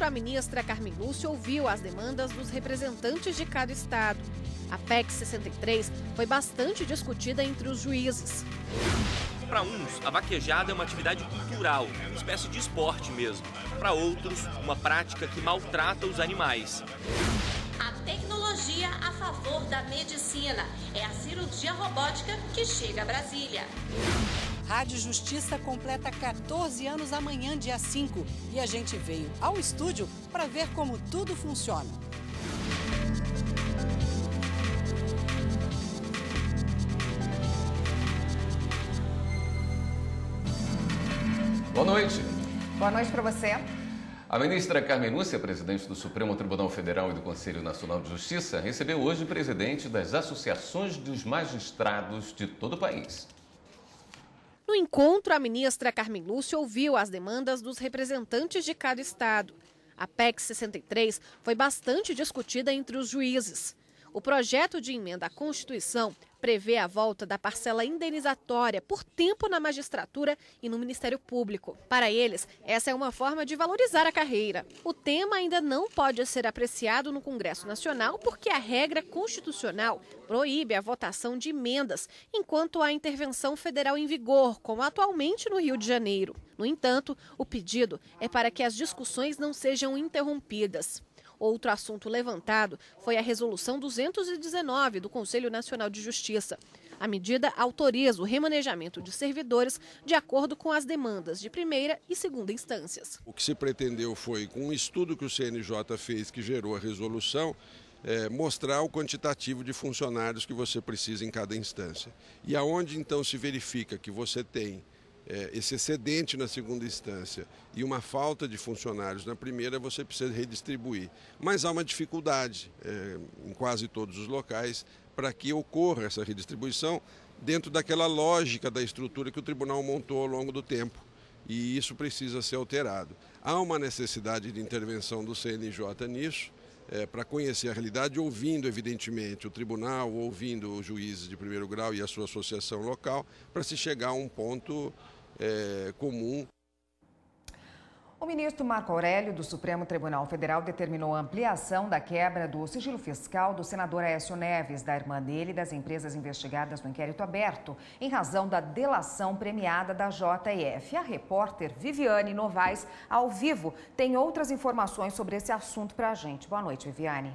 encontro, a ministra Carmen Lúcia ouviu as demandas dos representantes de cada estado. A PEC 63 foi bastante discutida entre os juízes. Para uns, a vaquejada é uma atividade cultural, uma espécie de esporte mesmo. Para outros, uma prática que maltrata os animais. A tecnologia a favor da medicina é a cirurgia robótica que chega a Brasília. Rádio Justiça completa 14 anos amanhã, dia 5. E a gente veio ao estúdio para ver como tudo funciona. Boa noite. Boa noite para você. A ministra Carmen Lúcia, presidente do Supremo Tribunal Federal e do Conselho Nacional de Justiça, recebeu hoje o presidente das associações dos magistrados de todo o país. No encontro, a ministra Carmen Lúcia ouviu as demandas dos representantes de cada estado. A PEC 63 foi bastante discutida entre os juízes. O projeto de emenda à Constituição prevê a volta da parcela indenizatória por tempo na magistratura e no Ministério Público. Para eles, essa é uma forma de valorizar a carreira. O tema ainda não pode ser apreciado no Congresso Nacional porque a regra constitucional proíbe a votação de emendas enquanto há intervenção federal em vigor, como atualmente no Rio de Janeiro. No entanto, o pedido é para que as discussões não sejam interrompidas. Outro assunto levantado foi a Resolução 219 do Conselho Nacional de Justiça. A medida autoriza o remanejamento de servidores de acordo com as demandas de primeira e segunda instâncias. O que se pretendeu foi, com um estudo que o CNJ fez, que gerou a resolução, mostrar o quantitativo de funcionários que você precisa em cada instância. E aonde então se verifica que você tem esse excedente na segunda instância e uma falta de funcionários na primeira, você precisa redistribuir. Mas há uma dificuldade em quase todos os locais para que ocorra essa redistribuição dentro daquela lógica da estrutura que o tribunal montou ao longo do tempo. E isso precisa ser alterado. Há uma necessidade de intervenção do CNJ nisso, para conhecer a realidade, ouvindo, evidentemente, o tribunal, ouvindo os juízes de primeiro grau e a sua associação local, para se chegar a um ponto comum. O ministro Marco Aurélio, do Supremo Tribunal Federal, determinou a ampliação da quebra do sigilo fiscal do senador Aécio Neves, da irmã dele e das empresas investigadas no inquérito aberto, em razão da delação premiada da JF. A repórter Viviane Novaes, ao vivo, tem outras informações sobre esse assunto para a gente. Boa noite, Viviane.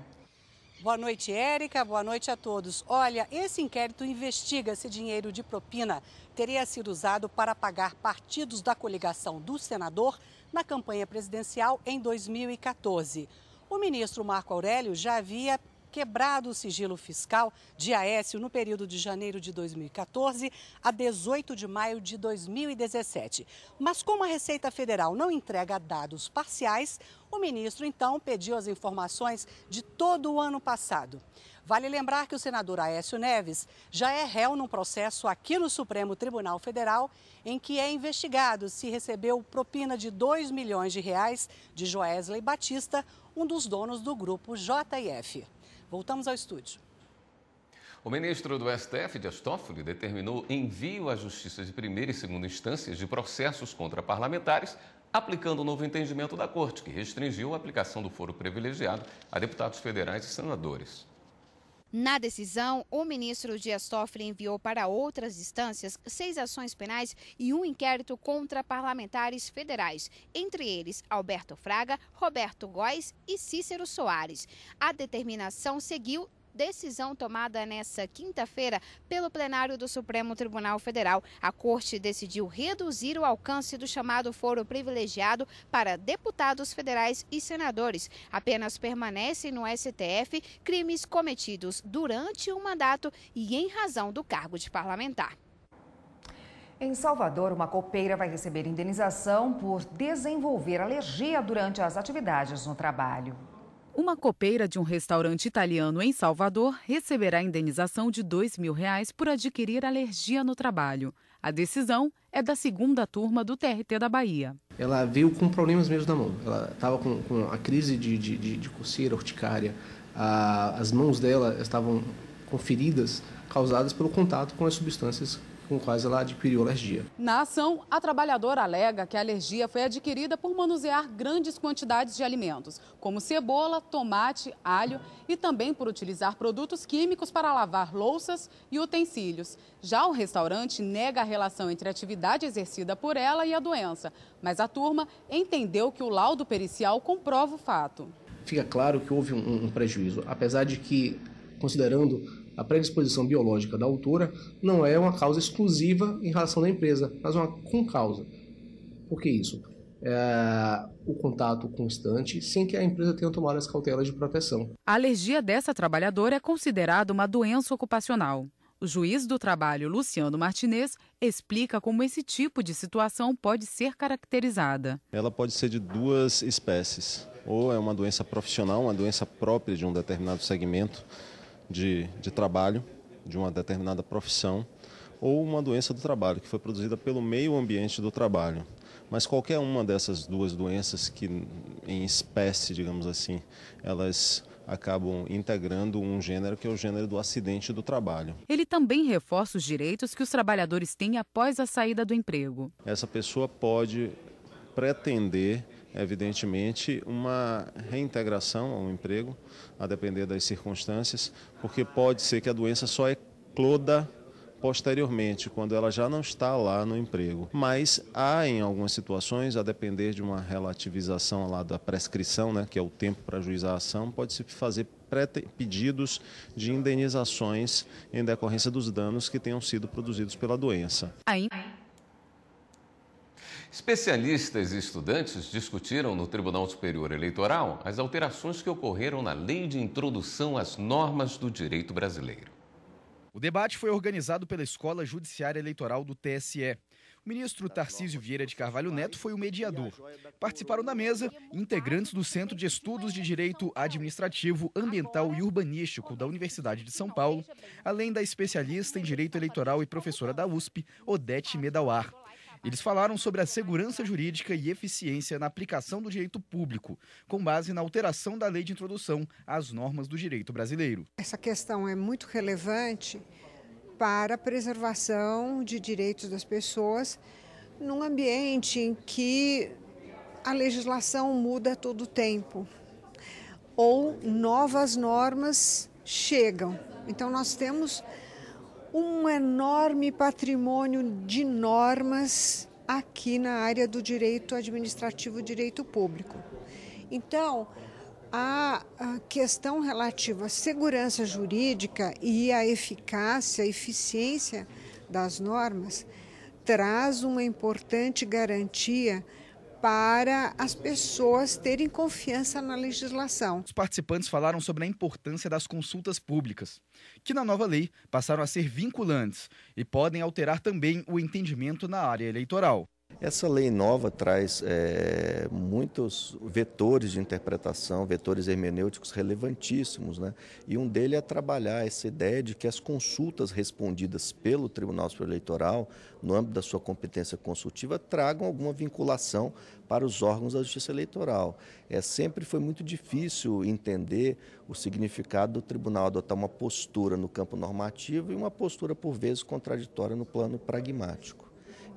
Boa noite, Érica. Boa noite a todos. Olha, esse inquérito investiga se dinheiro de propina teria sido usado para pagar partidos da coligação do senador na campanha presidencial em 2014. O ministro Marco Aurélio já havia quebrado o sigilo fiscal de Aécio no período de janeiro de 2014 a 18 de maio de 2017. Mas como a Receita Federal não entrega dados parciais, o ministro então pediu as informações de todo o ano passado. Vale lembrar que o senador Aécio Neves já é réu num processo aqui no Supremo Tribunal Federal em que é investigado se recebeu propina de R$2 milhões de Joesley Batista, um dos donos do grupo JF. Voltamos ao estúdio. O ministro do STF, Dias Toffoli, determinou envio à Justiça de primeira e segunda instâncias de processos contra parlamentares, aplicando o novo entendimento da Corte, que restringiu a aplicação do foro privilegiado a deputados federais e senadores. Na decisão, o ministro Dias Toffoli enviou para outras instâncias 6 ações penais e um inquérito contra parlamentares federais, entre eles Alberto Fraga, Roberto Góes e Cícero Soares. A determinação seguiu decisão tomada nesta quinta-feira pelo plenário do Supremo Tribunal Federal. A Corte decidiu reduzir o alcance do chamado foro privilegiado para deputados federais e senadores. Apenas permanecem no STF crimes cometidos durante o mandato e em razão do cargo de parlamentar. Em Salvador, uma copeira vai receber indenização por desenvolver alergia durante as atividades no trabalho. Uma copeira de um restaurante italiano em Salvador receberá indenização de R$2 mil por adquirir alergia no trabalho. A decisão é da segunda turma do TRT da Bahia. Ela veio com problemas mesmo na mão. Ela estava com a crise de coceira, urticária. As mãos dela estavam com feridas causadas pelo contato com as substâncias com quais ela adquiriu alergia. Na ação, a trabalhadora alega que a alergia foi adquirida por manusear grandes quantidades de alimentos, como cebola, tomate, alho e também por utilizar produtos químicos para lavar louças e utensílios. Já o restaurante nega a relação entre a atividade exercida por ela e a doença, mas a turma entendeu que o laudo pericial comprova o fato. Fica claro que houve um prejuízo, apesar de que, considerando a predisposição biológica da autora, não é uma causa exclusiva em relação à empresa, mas uma concausa. Por que isso? O contato constante sem que a empresa tenha tomado as cautelas de proteção. A alergia dessa trabalhadora é considerada uma doença ocupacional. O juiz do trabalho, Luciano Martinez, explica como esse tipo de situação pode ser caracterizada. Ela pode ser de duas espécies. Ou é uma doença profissional, uma doença própria de um determinado segmento de trabalho, de uma determinada profissão, ou uma doença do trabalho, que foi produzida pelo meio ambiente do trabalho. Mas qualquer uma dessas duas doenças que, em espécie, digamos assim, elas acabam integrando um gênero que é o gênero do acidente do trabalho. Ele também reforça os direitos que os trabalhadores têm após a saída do emprego. Essa pessoa pode pretender, evidentemente, uma reintegração ao emprego, a depender das circunstâncias, porque pode ser que a doença só ecloda posteriormente, quando ela já não está lá no emprego. Mas há, em algumas situações, a depender de uma relativização lá da prescrição, né, que é o tempo para ajuizar a ação, pode-se fazer pedidos de indenizações em decorrência dos danos que tenham sido produzidos pela doença. Especialistas e estudantes discutiram no Tribunal Superior Eleitoral as alterações que ocorreram na Lei de Introdução às Normas do Direito Brasileiro. O debate foi organizado pela Escola Judiciária Eleitoral do TSE. O ministro Tarcísio Vieira de Carvalho Neto foi o mediador. Participaram da mesa integrantes do Centro de Estudos de Direito Administrativo, Ambiental e Urbanístico da Universidade de São Paulo, além da especialista em Direito Eleitoral e professora da USP, Odete Medawar. Eles falaram sobre a segurança jurídica e eficiência na aplicação do direito público, com base na alteração da Lei de Introdução às Normas do Direito Brasileiro. Essa questão é muito relevante para a preservação de direitos das pessoas num ambiente em que a legislação muda a todo tempo ou novas normas chegam. Então nós temos um enorme patrimônio de normas aqui na área do direito administrativo e direito público. Então, a questão relativa à segurança jurídica e à eficácia, eficiência das normas traz uma importante garantia para as pessoas terem confiança na legislação. Os participantes falaram sobre a importância das consultas públicas, que na nova lei passaram a ser vinculantes e podem alterar também o entendimento na área eleitoral. Essa lei nova traz muitos vetores de interpretação, vetores hermenêuticos relevantíssimos, né? E um deles é trabalhar essa ideia de que as consultas respondidas pelo Tribunal Superior Eleitoral, no âmbito da sua competência consultiva, tragam alguma vinculação para os órgãos da Justiça Eleitoral. Sempre foi muito difícil entender o significado do tribunal adotar uma postura no campo normativo e uma postura, por vezes, contraditória no plano pragmático.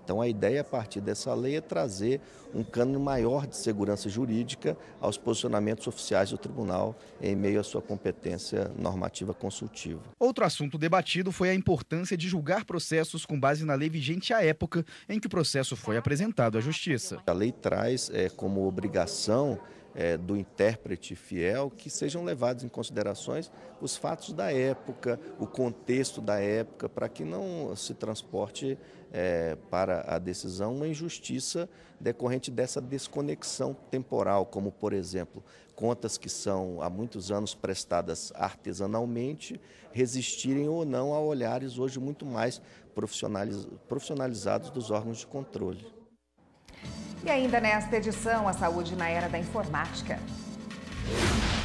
Então, a ideia a partir dessa lei é trazer um cânone maior de segurança jurídica aos posicionamentos oficiais do tribunal em meio à sua competência normativa consultiva. Outro assunto debatido foi a importância de julgar processos com base na lei vigente à época em que o processo foi apresentado à Justiça. A lei traz como obrigação do intérprete fiel que sejam levados em considerações os fatos da época, o contexto da época, para que não se transporte para a decisão uma injustiça decorrente dessa desconexão temporal, como, por exemplo, contas que são há muitos anos prestadas artesanalmente, resistirem ou não a olhares hoje muito mais profissionalizados dos órgãos de controle. E ainda nesta edição, a saúde na era da informática.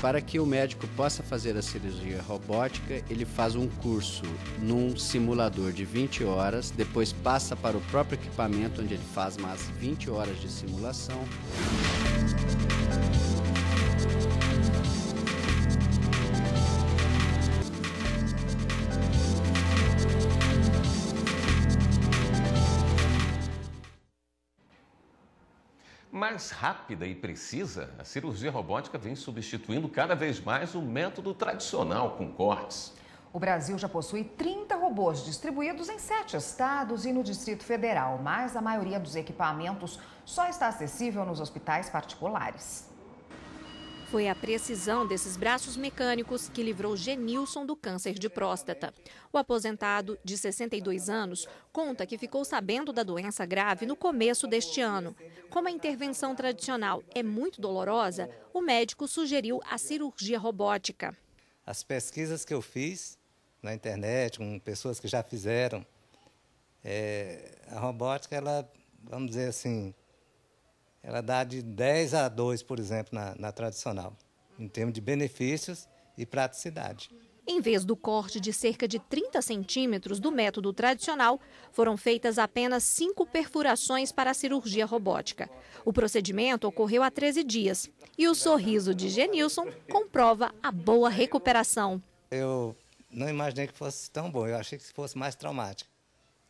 Para que o médico possa fazer a cirurgia robótica, ele faz um curso num simulador de 20 horas, depois passa para o próprio equipamento, onde ele faz mais 20 horas de simulação. mais rápida e precisa, a cirurgia robótica vem substituindo cada vez mais o método tradicional com cortes. O Brasil já possui 30 robôs distribuídos em 7 estados e no Distrito Federal, mas a maioria dos equipamentos só está acessível nos hospitais particulares. Foi a precisão desses braços mecânicos que livrou Genilson do câncer de próstata. O aposentado, de 62 anos, conta que ficou sabendo da doença grave no começo deste ano. Como a intervenção tradicional é muito dolorosa, o médico sugeriu a cirurgia robótica. As pesquisas que eu fiz na internet, com pessoas que já fizeram, a robótica, ela, vamos dizer assim, ela dá de 10 a 2, por exemplo, na tradicional, em termos de benefícios e praticidade. Em vez do corte de cerca de 30 centímetros do método tradicional, foram feitas apenas 5 perfurações para a cirurgia robótica. O procedimento ocorreu há 13 dias e o sorriso de Genilson comprova a boa recuperação. Eu não imaginei que fosse tão bom, eu achei que fosse mais traumático,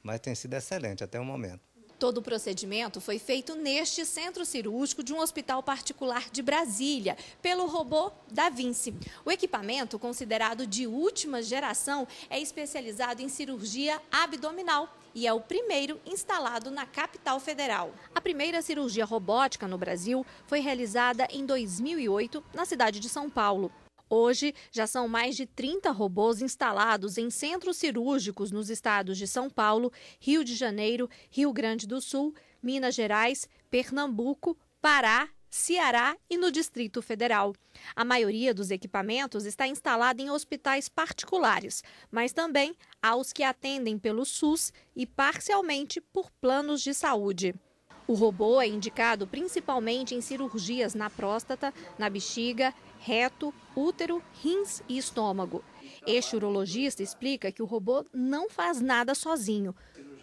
mas tem sido excelente até o momento. Todo o procedimento foi feito neste centro cirúrgico de um hospital particular de Brasília, pelo robô Da Vinci. O equipamento, considerado de última geração, é especializado em cirurgia abdominal e é o primeiro instalado na capital federal. A primeira cirurgia robótica no Brasil foi realizada em 2008, na cidade de São Paulo. Hoje, já são mais de 30 robôs instalados em centros cirúrgicos nos estados de São Paulo, Rio de Janeiro, Rio Grande do Sul, Minas Gerais, Pernambuco, Pará, Ceará e no Distrito Federal. A maioria dos equipamentos está instalada em hospitais particulares, mas também há os que atendem pelo SUS e parcialmente por planos de saúde. O robô é indicado principalmente em cirurgias na próstata, na bexiga, reto, útero, rins e estômago. Este urologista explica que o robô não faz nada sozinho.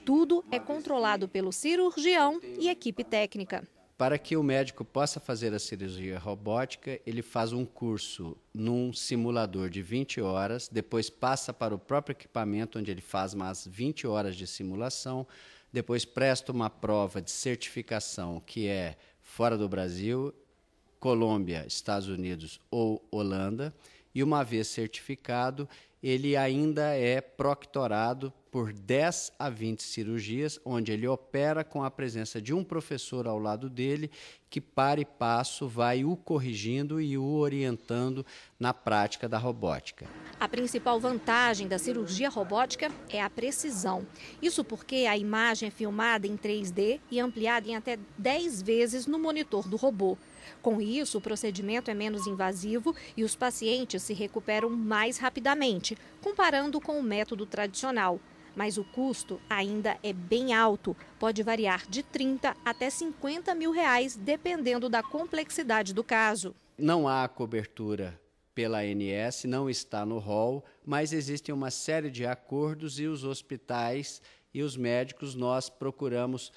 Tudo é controlado pelo cirurgião e equipe técnica. Para que o médico possa fazer a cirurgia robótica, ele faz um curso num simulador de 20 horas, depois passa para o próprio equipamento, onde ele faz mais 20 horas de simulação, depois presta uma prova de certificação, que é fora do Brasil, Colômbia, Estados Unidos ou Holanda, e uma vez certificado, ele ainda é proctorado por 10 a 20 cirurgias, onde ele opera com a presença de um professor ao lado dele, que para e passo vai o corrigindo e o orientando na prática da robótica. A principal vantagem da cirurgia robótica é a precisão. Isso porque a imagem é filmada em 3D e ampliada em até 10 vezes no monitor do robô. Com isso, o procedimento é menos invasivo e os pacientes se recuperam mais rapidamente, comparando com o método tradicional. Mas o custo ainda é bem alto, pode variar de 30 até 50 mil reais, dependendo da complexidade do caso. Não há cobertura pela ANS, não está no rol, mas existem uma série de acordos e os hospitais e os médicos nós procuramos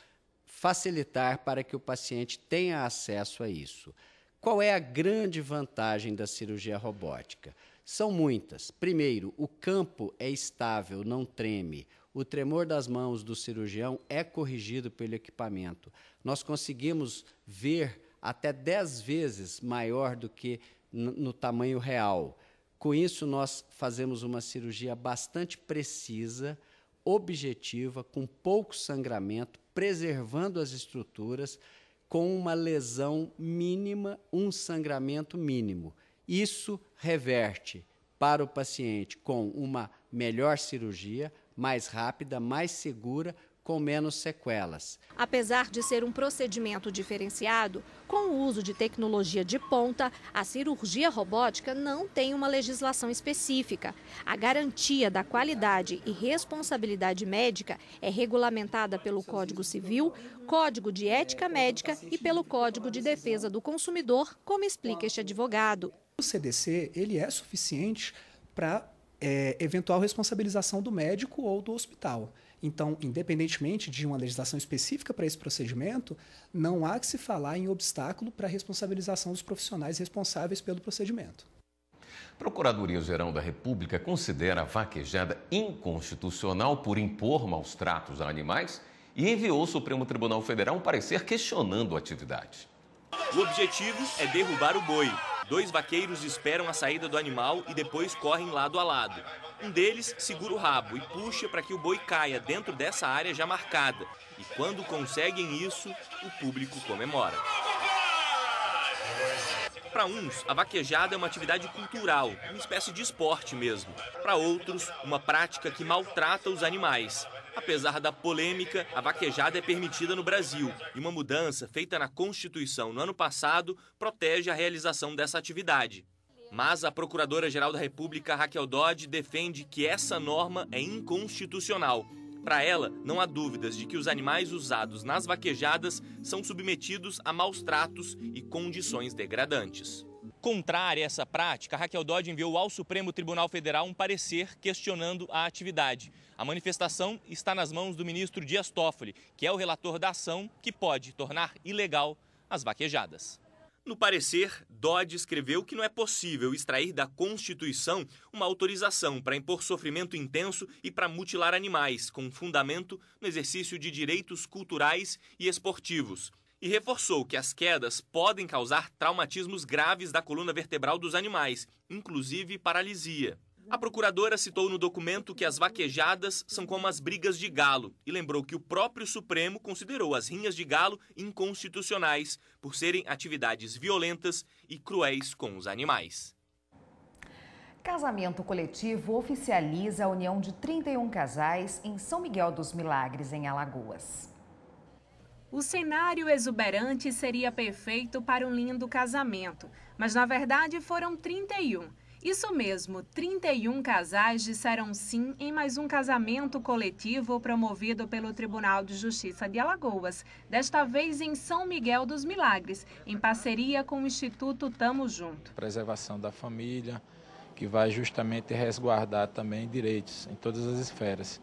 facilitar para que o paciente tenha acesso a isso. Qual é a grande vantagem da cirurgia robótica? São muitas. Primeiro, o campo é estável, não treme. O tremor das mãos do cirurgião é corrigido pelo equipamento. Nós conseguimos ver até 10 vezes maior do que no tamanho real. Com isso, nós fazemos uma cirurgia bastante precisa, objetiva, com pouco sangramento, preservando as estruturas, com uma lesão mínima, um sangramento mínimo. Isso reverte para o paciente com uma melhor cirurgia, mais rápida, mais segura, com menos sequelas. Apesar de ser um procedimento diferenciado, com o uso de tecnologia de ponta, a cirurgia robótica não tem uma legislação específica. A garantia da qualidade e responsabilidade médica é regulamentada pelo Código Civil, Código de Ética Médica e pelo Código de Defesa do Consumidor, como explica este advogado. O CDC ele é suficiente para eventual responsabilização do médico ou do hospital. Então, independentemente de uma legislação específica para esse procedimento, não há que se falar em obstáculo para a responsabilização dos profissionais responsáveis pelo procedimento. A Procuradoria-Geral da República considera a vaquejada inconstitucional por impor maus tratos a animais e enviou ao Supremo Tribunal Federal um parecer questionando a atividade. O objetivo é derrubar o boi. 2 vaqueiros esperam a saída do animal e depois correm lado a lado. Um deles segura o rabo e puxa para que o boi caia dentro dessa área já marcada. E quando conseguem isso, o público comemora. Para uns, a vaquejada é uma atividade cultural, uma espécie de esporte mesmo. Para outros, uma prática que maltrata os animais. Apesar da polêmica, a vaquejada é permitida no Brasil e uma mudança feita na Constituição no ano passado protege a realização dessa atividade. Mas a Procuradora-Geral da República, Raquel Dodge, defende que essa norma é inconstitucional. Para ela, não há dúvidas de que os animais usados nas vaquejadas são submetidos a maus tratos e condições degradantes. Contrária a essa prática, Raquel Dodge enviou ao Supremo Tribunal Federal um parecer questionando a atividade. A manifestação está nas mãos do ministro Dias Toffoli, que é o relator da ação que pode tornar ilegal as vaquejadas. No parecer, Dodge escreveu que não é possível extrair da Constituição uma autorização para impor sofrimento intenso e para mutilar animais, com fundamento no exercício de direitos culturais e esportivos. E reforçou que as quedas podem causar traumatismos graves da coluna vertebral dos animais, inclusive paralisia. A procuradora citou no documento que as vaquejadas são como as brigas de galo e lembrou que o próprio Supremo considerou as rinhas de galo inconstitucionais por serem atividades violentas e cruéis com os animais. Casamento coletivo oficializa a união de 31 casais em São Miguel dos Milagres, em Alagoas. O cenário exuberante seria perfeito para um lindo casamento, mas na verdade foram 31. Isso mesmo, 31 casais disseram sim em mais um casamento coletivo promovido pelo Tribunal de Justiça de Alagoas, desta vez em São Miguel dos Milagres, em parceria com o Instituto Tamo Junto. Preservação da família, que vai justamente resguardar também direitos em todas as esferas.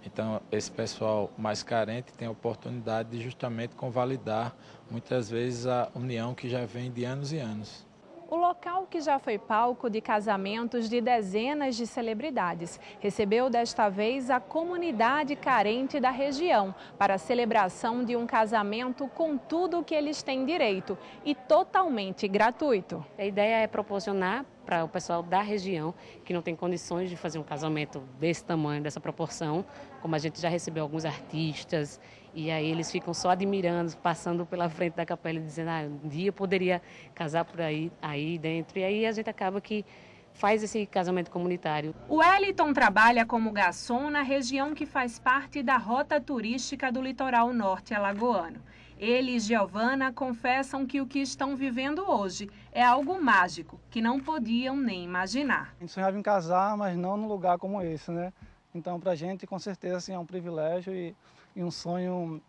Então, esse pessoal mais carente tem a oportunidade de justamente convalidar, muitas vezes, a união que já vem de anos e anos. O local, que já foi palco de casamentos de dezenas de celebridades, recebeu desta vez a comunidade carente da região para a celebração de um casamento com tudo o que eles têm direito e totalmente gratuito. A ideia é proporcionar para o pessoal da região que não tem condições de fazer um casamento desse tamanho, dessa proporção, como a gente já recebeu alguns artistas, e aí eles ficam só admirando, passando pela frente da capela e dizendo, um dia eu poderia casar por aí dentro, e aí a gente acaba que faz esse casamento comunitário. O Wellington trabalha como garçom na região que faz parte da rota turística do litoral norte alagoano. Ele e Giovana confessam que o que estão vivendo hoje é algo mágico, que não podiam nem imaginar. A gente sonhava em casar, mas não num lugar como esse, né? Então, para a gente, com certeza, assim, é um privilégio e um sonho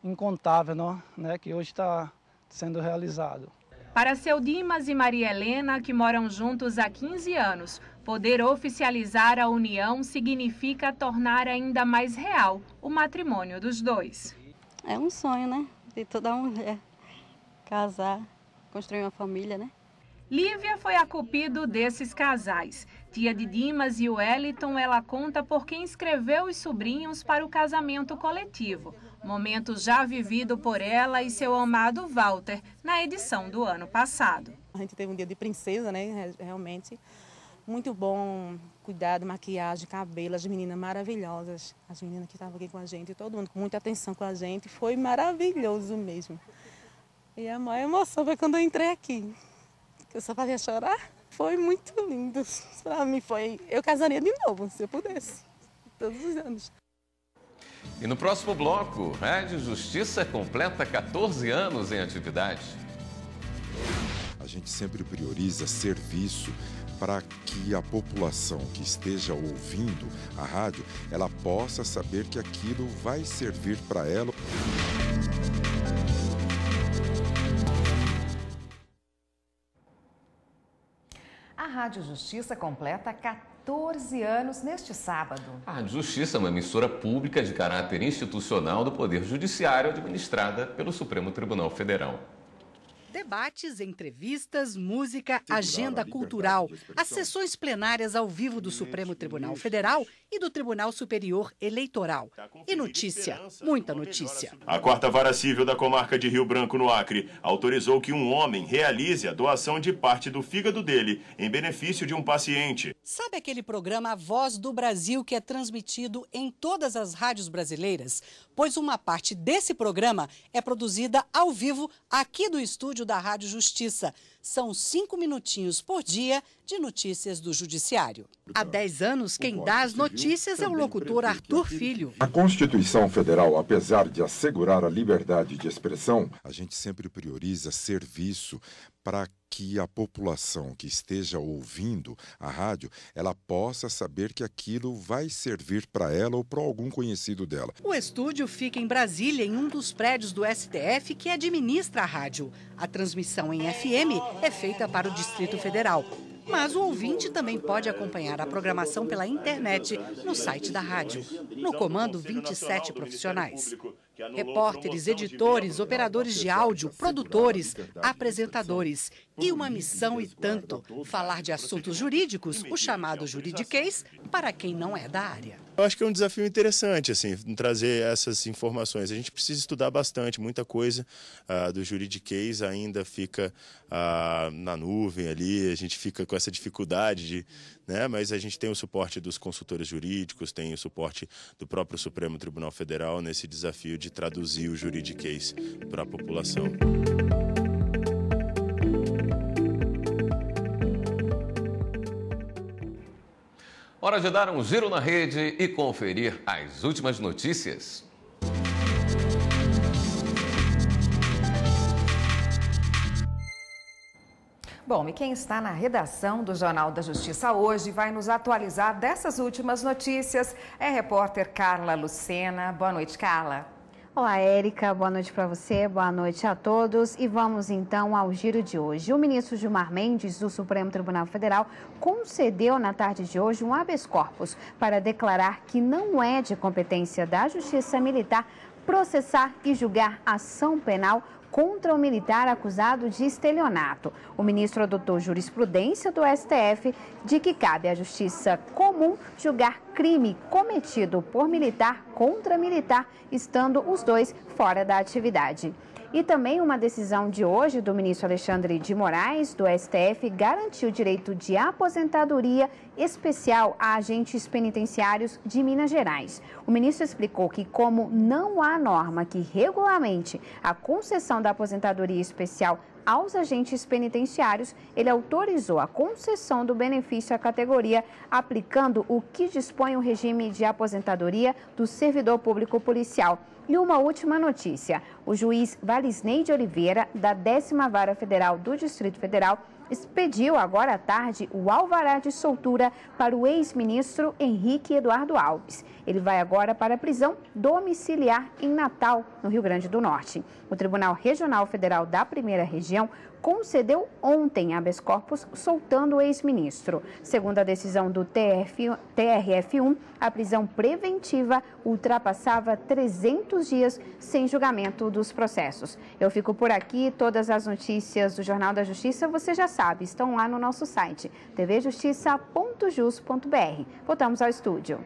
incontável, né? Que hoje está sendo realizado. Para seu Dimas e Maria Helena, que moram juntos há 15 anos, poder oficializar a união significa tornar ainda mais real o matrimônio dos dois. É um sonho, né? De toda mulher casar, construir uma família, né? Lívia foi a cupido desses casais. Tia de Dimas e Wellington, ela conta por quem inscreveu os sobrinhos para o casamento coletivo. Momento já vivido por ela e seu amado Walter na edição do ano passado. A gente teve um dia de princesa, né? Realmente muito bom, cuidado, maquiagem, cabelo, as meninas maravilhosas. As meninas que estavam aqui com a gente, todo mundo com muita atenção com a gente. Foi maravilhoso mesmo. E a maior emoção foi quando eu entrei aqui. Eu só fazia chorar. Foi muito lindo. Para mim foi... Eu casaria de novo, se eu pudesse. Todos os anos. E no próximo bloco, Rádio Justiça completa 14 anos em atividade. A gente sempre prioriza serviço para que a população que esteja ouvindo a rádio, ela possa saber que aquilo vai servir para ela. A Rádio Justiça completa 14 anos neste sábado. A Rádio Justiça é uma emissora pública de caráter institucional do Poder Judiciário, administrada pelo Supremo Tribunal Federal. Debates, entrevistas, música, agenda cultural, as sessões plenárias ao vivo do Supremo Tribunal Federal e do Tribunal Superior Eleitoral. E notícia, muita notícia. A 4ª Vara Civil da comarca de Rio Branco, no Acre, autorizou que um homem realize a doação de parte do fígado dele em benefício de um paciente. Sabe aquele programa Voz do Brasil que é transmitido em todas as rádios brasileiras? Pois uma parte desse programa é produzida ao vivo aqui do estúdio da Rádio Justiça. São 5 minutinhos por dia de notícias do Judiciário. Há 10 anos, quem dá as notícias é o locutor Arthur Filho. A Constituição Federal, apesar de assegurar a liberdade de expressão, a gente sempre prioriza serviço para que a população que esteja ouvindo a rádio, ela possa saber que aquilo vai servir para ela ou para algum conhecido dela. O estúdio fica em Brasília, em um dos prédios do STF que administra a rádio. A transmissão em FM é feita para o Distrito Federal. Mas o ouvinte também pode acompanhar a programação pela internet no site da rádio. No comando, 27 profissionais. Repórteres, editores, operadores de áudio, produtores, apresentadores. E uma missão e tanto, falar de assuntos jurídicos, o chamado juridiquês, para quem não é da área. Eu acho que é um desafio interessante, assim, trazer essas informações. A gente precisa estudar bastante, muita coisa do juridiquês ainda fica na nuvem ali, a gente fica com essa dificuldade né? Mas a gente tem o suporte dos consultores jurídicos, tem o suporte do próprio Supremo Tribunal Federal nesse desafio de traduzir o juridiquês para a população. Hora de dar um giro na rede e conferir as últimas notícias. Bom, e quem está na redação do Jornal da Justiça hoje vai nos atualizar dessas últimas notícias é a repórter Carla Lucena. Boa noite, Carla. Olá, Érica. Boa noite para você, boa noite a todos. E vamos então ao giro de hoje. O ministro Gilmar Mendes, do Supremo Tribunal Federal, concedeu na tarde de hoje um habeas corpus para declarar que não é de competência da Justiça Militar processar e julgar ação penal contra o militar acusado de estelionato. O ministro adotou jurisprudência do STF de que cabe à Justiça Comum julgar crime cometido por militar contra militar, estando os dois fora da atividade. E também uma decisão de hoje do ministro Alexandre de Moraes, do STF, garantiu o direito de aposentadoria especial a agentes penitenciários de Minas Gerais. O ministro explicou que, como não há norma que regulamente a concessão da aposentadoria especial aos agentes penitenciários, ele autorizou a concessão do benefício à categoria, aplicando o que dispõe o regime de aposentadoria do servidor público policial. E uma última notícia, o juiz Valisney de Oliveira, da 10ª Vara Federal do Distrito Federal, expediu agora à tarde o alvará de soltura para o ex-ministro Henrique Eduardo Alves. Ele vai agora para a prisão domiciliar em Natal, no Rio Grande do Norte. O Tribunal Regional Federal da Primeira Região concedeu ontem habeas corpus soltando o ex-ministro. Segundo a decisão do TRF1, a prisão preventiva ultrapassava 300 dias sem julgamento dos processos. Eu fico por aqui, todas as notícias do Jornal da Justiça, você já sabe, estão lá no nosso site, tvjustiça.jus.br. Voltamos ao estúdio.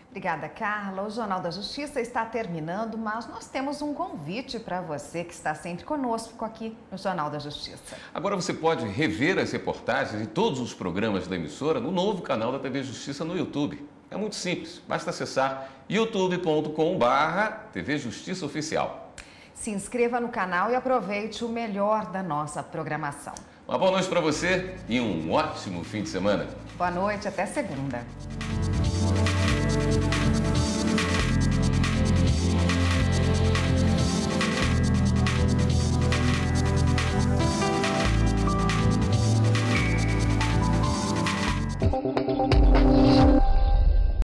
Obrigada, Carla. O Jornal da Justiça está terminando, mas nós temos um convite para você que está sempre conosco aqui no Jornal da Justiça. Agora você pode rever as reportagens e todos os programas da emissora no novo canal da TV Justiça no YouTube. É muito simples, basta acessar youtube.com/TV Justiça Oficial. Se inscreva no canal e aproveite o melhor da nossa programação. Uma boa noite para você e um ótimo fim de semana. Boa noite, até segunda.